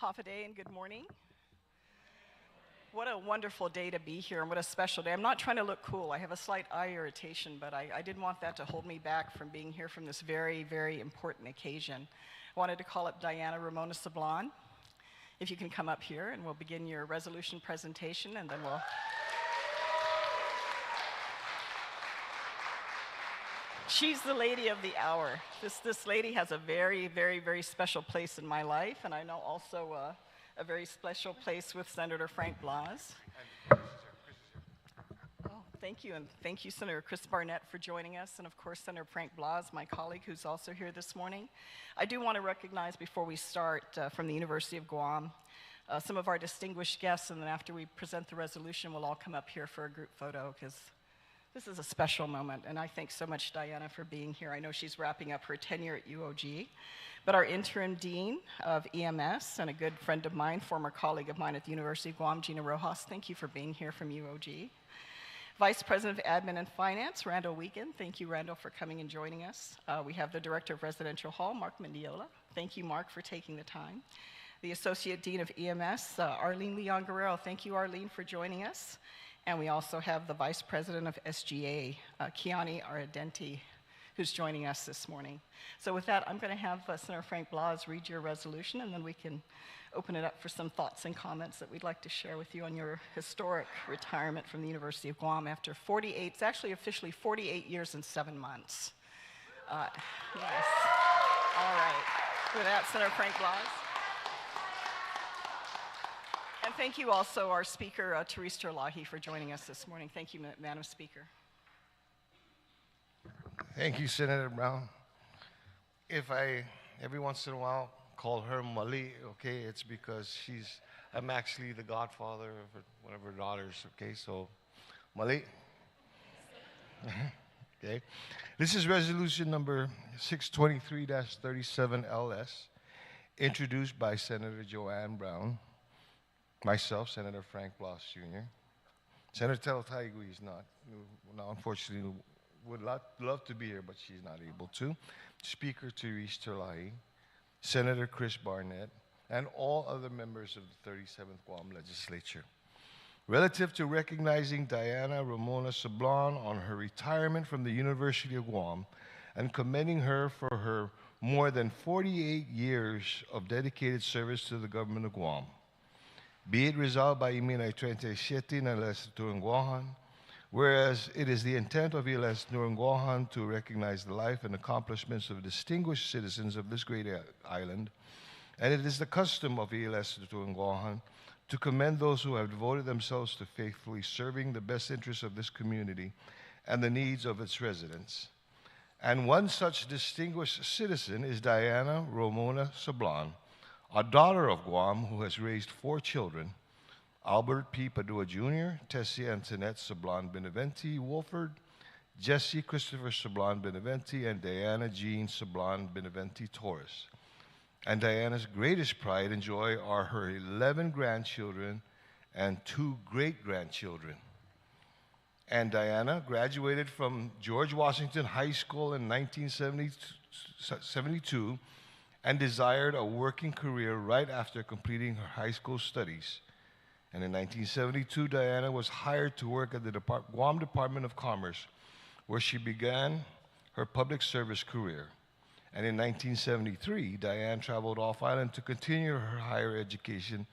Hafa and good morning. What a wonderful day to be here, and what a special day. I'm not trying to look cool. I have a slight eye irritation, but I didn't want that to hold me back from being here from this very, very important occasion. I wanted to call up Diana Romona Sablan. If you can come up here, and we'll begin your resolution presentation, and then we'll... She's the lady of the hour. This lady has a very, very, very special place in my life, and I know also a very special place with Senator Frank Blas. Oh, thank you, and thank you, Senator Chris Barnett, for joining us, and of course, Senator Frank Blas, my colleague, who's also here this morning. I do want to recognize, before we start, from the University of Guam, some of our distinguished guests, and then after we present the resolution, we'll all come up here for a group photo, because this is a special moment, and I thank so much Diana for being here. I know she's wrapping up her tenure at UOG, but our interim dean of EMS and a good friend of mine, former colleague of mine at the University of Guam, Gina Rojas, thank you for being here from UOG. Vice President of Admin and Finance, Randall Wiegand. Thank you, Randall, for coming and joining us. We have the Director of Residential Hall, Mark Mendiola. Thank you, Mark, for taking the time. The Associate Dean of EMS, Arlene Leon Guerrero. Thank you, Arlene, for joining us. And we also have the Vice President of SGA, Kiani Aradenti, who's joining us this morning. So with that, I'm going to have Senator Frank Blas read your resolution, and then we can open it up for some thoughts and comments that we'd like to share with you on your historic retirement from the University of Guam after 48, it's actually officially 48 years and 7 months. Yes. All right. With that, Senator Frank Blas. And thank you also, our speaker, Therese Terlahi, for joining us this morning. Thank you, Madam Speaker. Thank you, Senator Brown. If I, every once in a while, call her Mali, okay, it's because I'm actually the godfather of one of her daughters, okay, so Mali. Okay. This is resolution number 623-37LS, introduced by Senator Joanne Brown, myself, Senator Frank Blas Jr. Senator Telataigui is not, now unfortunately, would love to be here, but she's not able to. Speaker Therese Terlahi, Senator Chris Barnett, and all other members of the 37th Guam Legislature. Relative to recognizing Diana Romona Sablan on her retirement from the University of Guam and commending her for her more than 48 years of dedicated service to the government of Guam. Be it resolved by Iminay 27 ng Legislature Guahan, whereas it is the intent of the Legislature Guahan to recognize the life and accomplishments of distinguished citizens of this great island, and it is the custom of the Legislature Guahan to commend those who have devoted themselves to faithfully serving the best interests of this community and the needs of its residents. And one such distinguished citizen is Diana Romona Sablan, a daughter of Guam who has raised 4 children, Albert P. Padua Jr., Tessie Antoinette Sablan Beneventi Wolford, Jesse Christopher Sablan Beneventi, and Diana Jean Sablan Beneventi Torres. And Diana's greatest pride and joy are her 11 grandchildren and 2 great-grandchildren. And Diana graduated from George Washington High School in 1972 and desired a working career right after completing her high school studies. And in 1972, Diana was hired to work at the Guam Department of Commerce, where she began her public service career. And in 1973, Diane traveled off-island to continue her higher education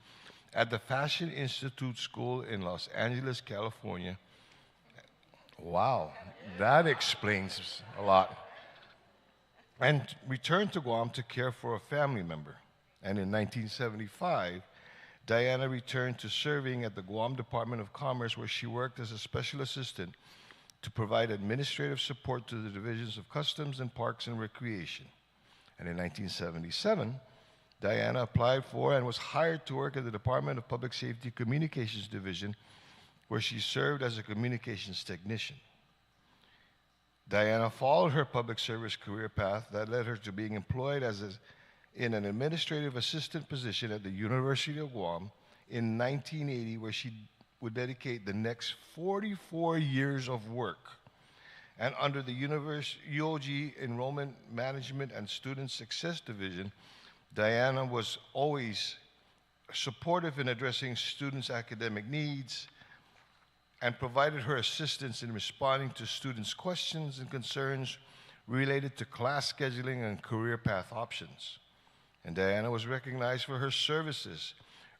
at the Fashion Institute School in Los Angeles, California. Wow, that explains a lot. And returned to Guam to care for a family member. And in 1975, Diana returned to serving at the Guam Department of Commerce, where she worked as a special assistant to provide administrative support to the divisions of Customs and Parks and Recreation. And in 1977, Diana applied for and was hired to work at the Department of Public Safety Communications Division, where she served as a communications technician. Diana followed her public service career path that led her to being employed in an administrative assistant position at the University of Guam in 1980, where she would dedicate the next 44 years of work. And under the UOG Enrollment Management and Student Success Division, Diana was always supportive in addressing students' academic needs, and provided her assistance in responding to students' questions and concerns related to class scheduling and career path options. And Diana was recognized for her services,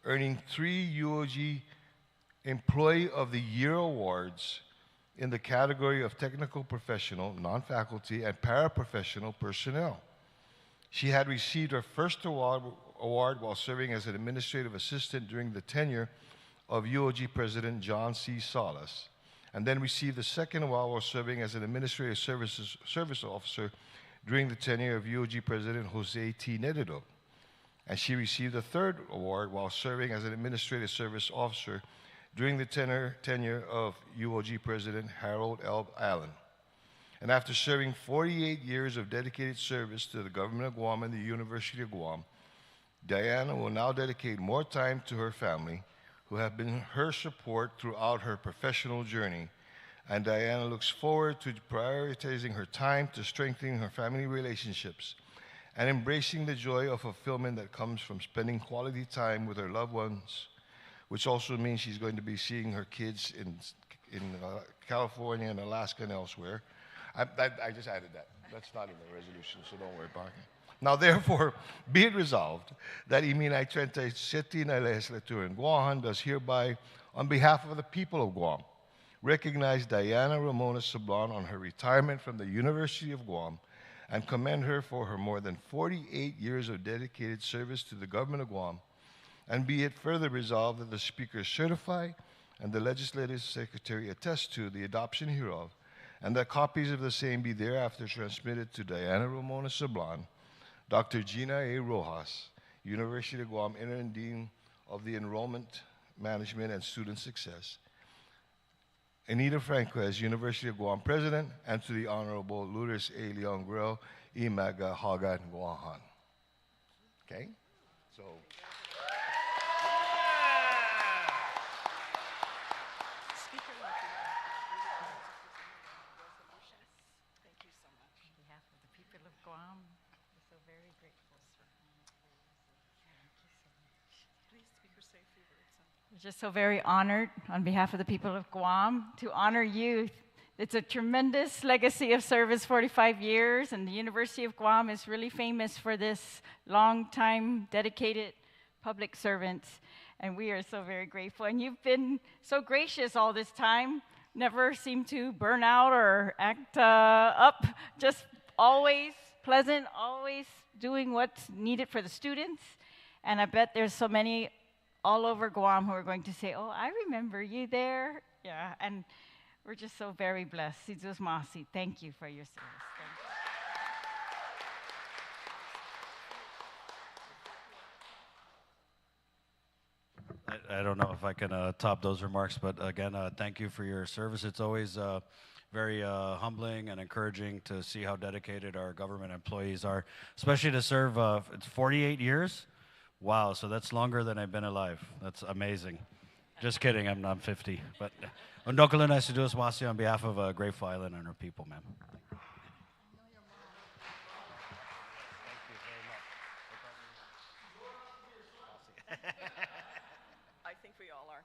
earning 3 UOG Employee of the Year awards in the category of technical professional, non-faculty, and paraprofessional personnel. She had received her first award while serving as an administrative assistant during the tenure of UOG President John C. Salas, and then received the second award while serving as an administrative service officer during the tenure of UOG President Jose T. Nedido. And she received the third award while serving as an administrative service officer during the tenure of UOG President Harold L. Allen. And after serving 48 years of dedicated service to the government of Guam and the University of Guam, Diana will now dedicate more time to her family, who have been her support throughout her professional journey. And Diana looks forward to prioritizing her time to strengthening her family relationships and embracing the joy of fulfillment that comes from spending quality time with her loved ones, which also means she's going to be seeing her kids in California and Alaska and elsewhere. I just added that. That's not in the resolution, so don't worry about it. Now, therefore, be it resolved that Iminay 37 na legislature in Guam does hereby, on behalf of the people of Guam, recognize Diana Romona Sablan on her retirement from the University of Guam and commend her for her more than 48 years of dedicated service to the government of Guam. And be it further resolved that the Speaker certify and the Legislative Secretary attest to the adoption hereof, and that copies of the same be thereafter transmitted to Diana Romona Sablan, Dr. Gina A. Rojas, University of Guam Interim Dean of the Enrollment Management and Student Success, Anita Franquez, University of Guam President, and to the Honorable Lourdes A. Leon Grell, Imaga Hagan Guahan. Okay? So. Guam. We're so very grateful, sir. Thank you so much. Please, Speaker, say a few words. We're just so very honored on behalf of the people of Guam to honor you. It's a tremendous legacy of service, 45 years, and the University of Guam is really famous for this long-time dedicated public servants, and we are so very grateful. And you've been so gracious all this time, never seemed to burn out or act up, just always pleasant, always doing what's needed for the students. And I bet there's so many all over Guam who are going to say, oh, I remember you there. Yeah, and we're just so very blessed. Sidus Masi, thank you for your service. Thank you. I don't know if I can top those remarks, but again, thank you for your service. It's always very humbling and encouraging to see how dedicated our government employees are, especially to serve, it's 48 years? Wow, so that's longer than I've been alive. That's amazing. Just kidding, I'm not 50. But Undokalina Sidus Masi on behalf of Grateful Island and our people, ma'am. I think we all are.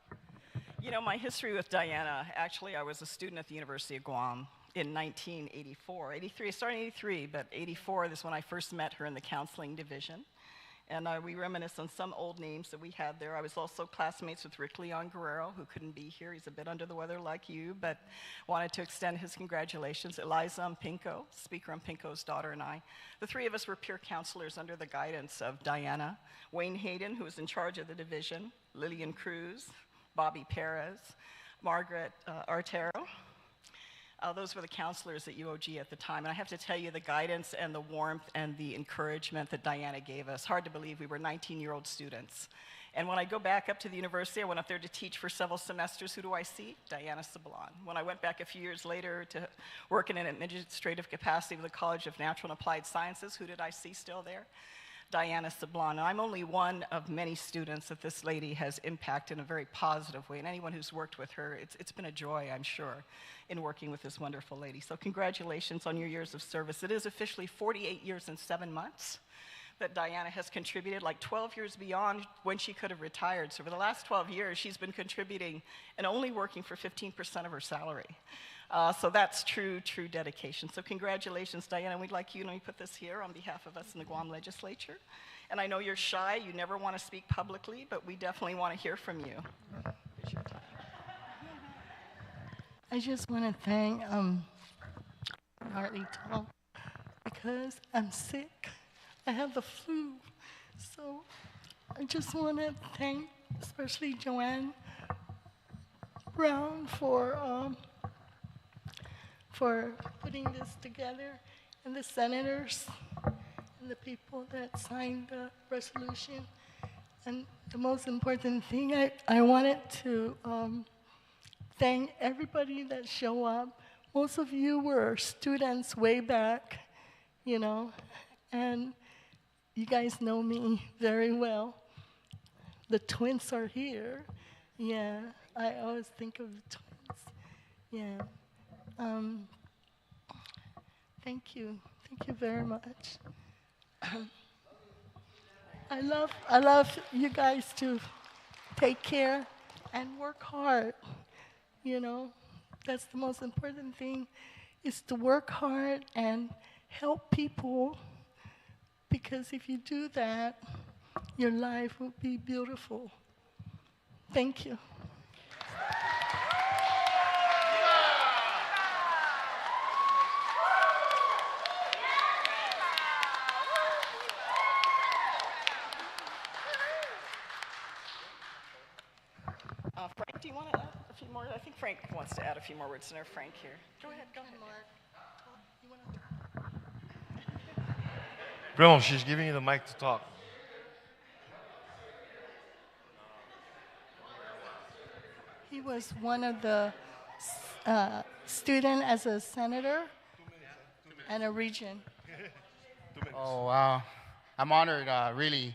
You know, my history with Diana, actually, I was a student at the University of Guam in 1984. 83, I started in 83, but 84 is when I first met her in the counseling division. And we reminisce on some old names that we had there. I was also classmates with Rick Leon Guerrero, who couldn't be here. He's a bit under the weather like you, but wanted to extend his congratulations. Eliza Mpinko, Speaker Mpinko's daughter, and I. The three of us were peer counselors under the guidance of Diana, Wayne Hayden, who was in charge of the division, Lillian Cruz, Bobby Perez, Margaret Artero. Those were the counselors at UOG at the time. And I have to tell you, the guidance and the warmth and the encouragement that Diana gave us, hard to believe we were 19-year-old students. And when I go back up to the university, I went up there to teach for several semesters. Who do I see? Diana Sablan. When I went back a few years later to work in an administrative capacity with the College of Natural and Applied Sciences, who did I see still there? Diana Sablan. And I'm only one of many students that this lady has impacted in a very positive way. And anyone who's worked with her, it's been a joy, I'm sure, in working with this wonderful lady. So congratulations on your years of service. It is officially 48 years and 7 months, that Diana has contributed, like 12 years beyond when she could have retired. So for the last 12 years, she's been contributing and only working for 15% of her salary. So that's true dedication. So congratulations, Diana. We'd like you to put this here on behalf of us in the Guam legislature. And I know you're shy, you never want to speak publicly, but we definitely want to hear from you. Here's your time. I just want to thank Hartley Tall because I'm sick. I have the flu. So I just want to thank especially Joanne Brown for putting this together, and the senators and the people that signed the resolution. And the most important thing, I wanted to thank everybody that show up. Most of you were students way back, and you guys know me very well. The twins are here. Yeah, I always think of the twins. Yeah. Thank you. Thank you very much. I love you guys to take care and work hard. That's the most important thing, is to work hard and help people, because if you do that, your life will be beautiful. Thank you. Frank, do you want to add a few more? I think Frank wants to add a few more words. Senator Frank here. Go ahead, Mark. You wanna... Bro, she's giving you the mic to talk. He was one of the student as a senator and a region. Oh, wow. I'm honored, really.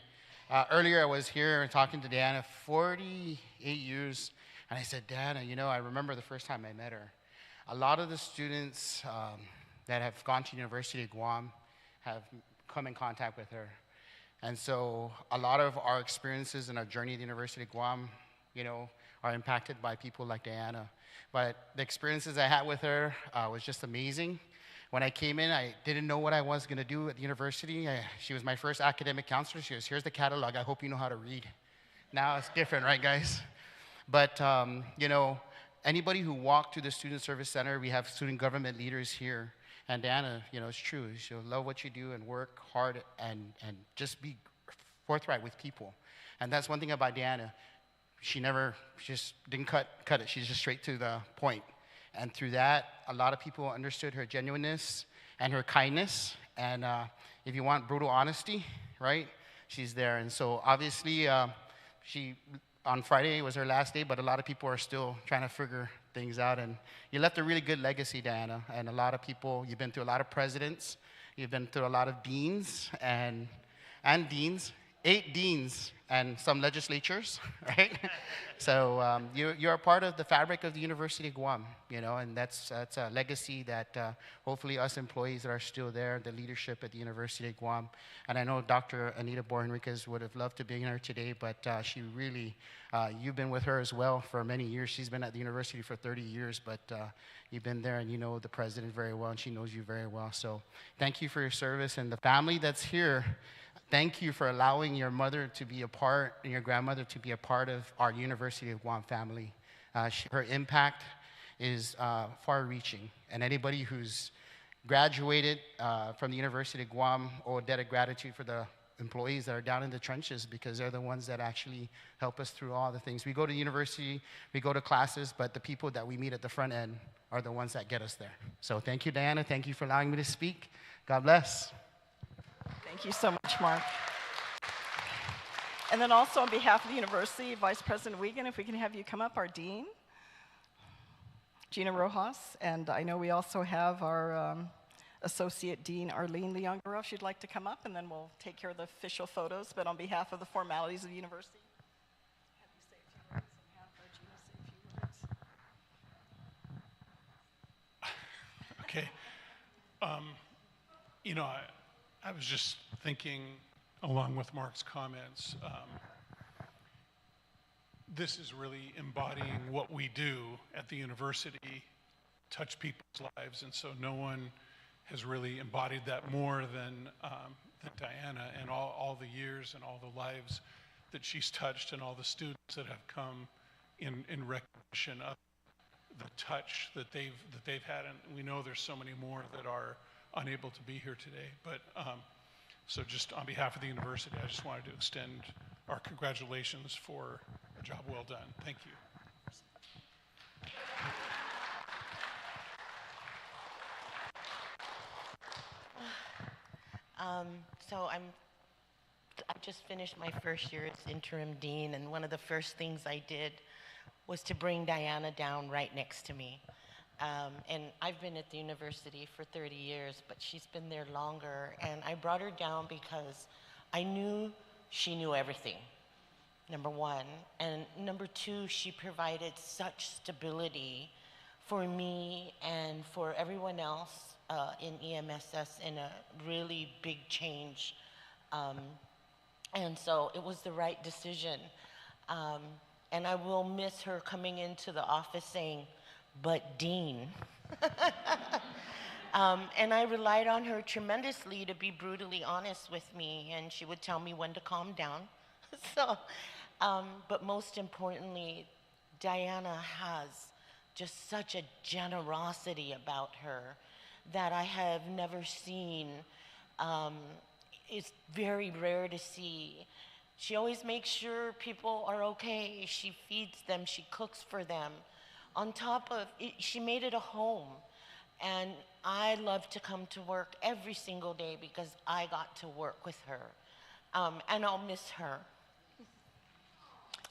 Earlier I was here talking to Diana, 48 years, and I said, Diana, I remember the first time I met her. A lot of the students that have gone to University of Guam have come in contact with her. And so a lot of our experiences in our journey at the University of Guam, are impacted by people like Diana. But the experiences I had with her was just amazing. When I came in, I didn't know what I was going to do at the university. She was my first academic counselor. She goes, here's the catalog. I hope you know how to read. Now it's different, right, guys? But, anybody who walked through the Student Service Center, we have student government leaders here. And Diana, it's true. She'll love what you do and work hard and just be forthright with people. And that's one thing about Diana. She just didn't cut it. She's just straight to the point. And through that, a lot of people understood her genuineness and her kindness. And if you want brutal honesty, right, she's there. And so obviously, on Friday was her last day, but a lot of people are still trying to figure things out. And you left a really good legacy, Diana. And a lot of people, you've been through a lot of presidents. You've been through a lot of deans and deans, 8 deans, and some legislatures, right? So you're a part of the fabric of the University of Guam, and that's a legacy that hopefully us employees that are still there, the leadership at the University of Guam. And I know Dr. Anita Borenriquez would have loved to be here today, but she really, you've been with her as well for many years. She's been at the university for 30 years, but you've been there and you know the president very well, and she knows you very well. So thank you for your service, and the family that's here, thank you for allowing your mother to be a part and your grandmother to be a part of our University of Guam family. Her impact is far-reaching, and anybody who's graduated from the University of Guam owe a debt of gratitude for the employees that are down in the trenches, because they're the ones that actually help us through all the things. We go to university, we go to classes, but the people that we meet at the front end are the ones that get us there. So thank you, Diana. Thank you for allowing me to speak. God bless. Thank you so much, Mark. And then also on behalf of the university, Vice President Wiegand, if we can have you come up, our dean, Gina Rojas. And I know we also have our Associate Dean, Arlene Leongaroff. She'd like to come up, and then we'll take care of the official photos. But on behalf of the formalities of the university, have you say a few words and have Gina say a few words. Okay. I was just thinking along with Mark's comments. This is really embodying what we do at the university, touch people's lives, and so no one has really embodied that more than Diana, and all the years and all the lives that she's touched and all the students that have come in recognition of the touch that they've had. And we know there's so many more that are unable to be here today. But so just on behalf of the university, I just wanted to extend our congratulations for a job well done. Thank you. So I just finished my first year as interim dean, and one of the first things I did was to bring Diana down right next to me. And I've been at the university for 30 years, but she's been there longer, and I brought her down because I knew she knew everything, number one. And number two, she provided such stability for me and for everyone else in EMSS in a really big change. And so it was the right decision. And I will miss her coming into the office saying, "But Dean." And I relied on her tremendously to be brutally honest with me, and she would tell me when to calm down. So, but most importantly, Diana has just such a generosity about her that I have never seen. It's very rare to see. She always makes sure people are okay. She feeds them, she cooks for them. On top of it, she made it a home. And I love to come to work every single day because I got to work with her. And I'll miss her.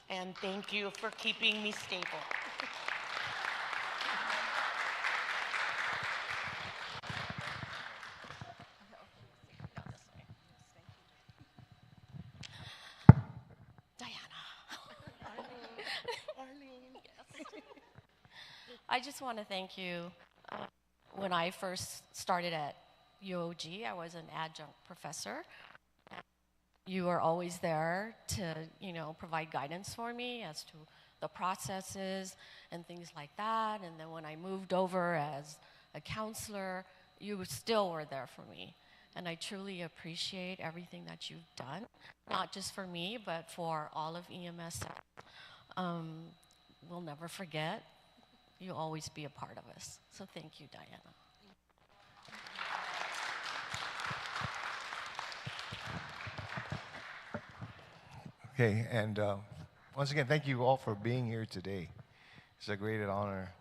And thank you for keeping me stable. I just want to thank you. When I first started at UOG, I was an adjunct professor. You were always there to, provide guidance for me as to the processes and things like that. And then when I moved over as a counselor, you still were there for me. And I truly appreciate everything that you've done, not just for me, but for all of EMS. We'll never forget. You'll always be a part of us. So thank you, Diana. Okay, and once again, thank you all for being here today. It's a great honor.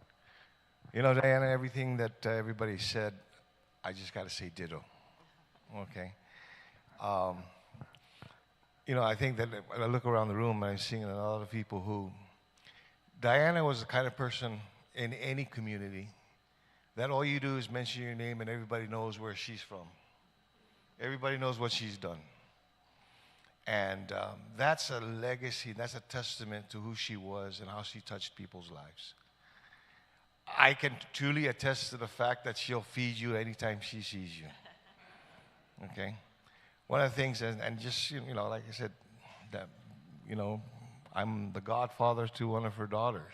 Diana, everything that everybody said, I just got to say ditto. Okay. I think that when I look around the room, I'm seeing a lot of people who, Diana was the kind of person in any community that all you do is mention your name and everybody knows where she's from. Everybody knows what she's done. And that's a legacy, that's a testament to who she was and how she touched people's lives. I can truly attest to the fact that she'll feed you anytime she sees you. Okay? One of the things, and just, like I said, that, I'm the godfather to one of her daughters.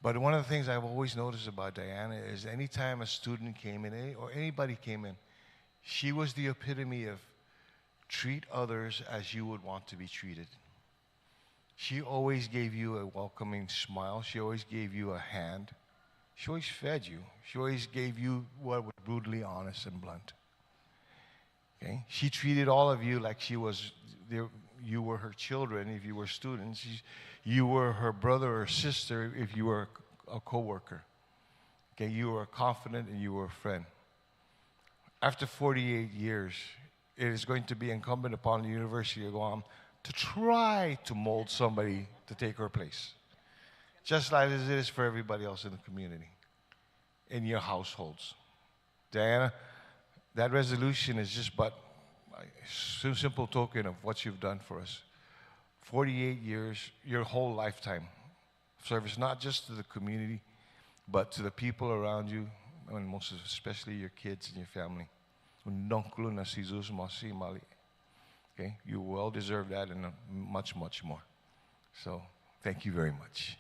But one of the things I've always noticed about Diana is anytime a student came in, or anybody came in, she was the epitome of treat others as you would want to be treated. She always gave you a welcoming smile. She always gave you a hand. She always fed you. She always gave you what was brutally honest and blunt. Okay? She treated all of you like you were her children if you were students. You were her brother or sister if you were a coworker. Okay? You were a confidant and you were a friend. After 48 years, it is going to be incumbent upon the University of Guam to try to mold somebody to take her place. Just like as it is for everybody else in the community, in your households. Diana, that resolution is just but a simple token of what you've done for us. 48 years, your whole lifetime of service, not just to the community, but to the people around you, and most especially your kids and your family. Okay? You well deserve that and much, much more. So thank you very much.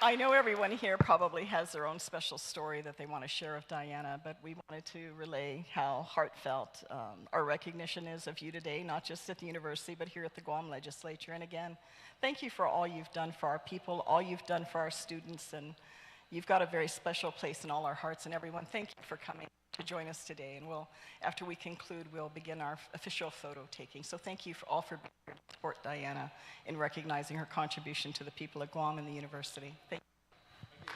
I know everyone here probably has their own special story that they want to share of Diana, but we wanted to relay how heartfelt our recognition is of you today, not just at the university, but here at the Guam Legislature. And again, thank you for all you've done for our people, all you've done for our students, and you've got a very special place in all our hearts. And everyone, thank you for coming to join us today. And after we conclude, we'll begin our official photo taking. So thank you all for being here to support Diana in recognizing her contribution to the people of Guam and the university. Thank you.